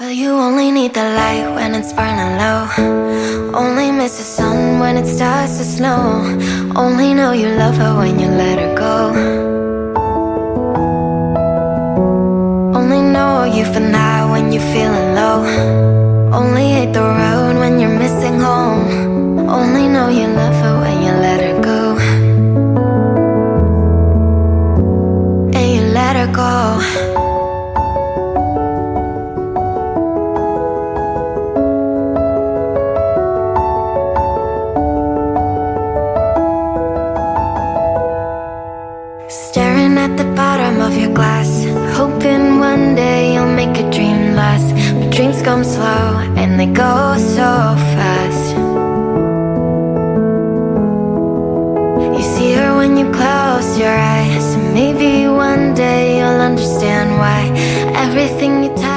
Well, you only need the light when it's burning low. Only miss the sun when it starts to snow. Only know you love her when you let her go. Only know you for now when you're feeling low. Only hate the road when you're missing home. Only know you love her when you let her go. And you let her go. Staring at the bottom of your glass, hoping one day you'll make a dream last. But dreams come slow and they go so fast. You see her when you close your eyes. Maybe one day you'll understand why everything you touch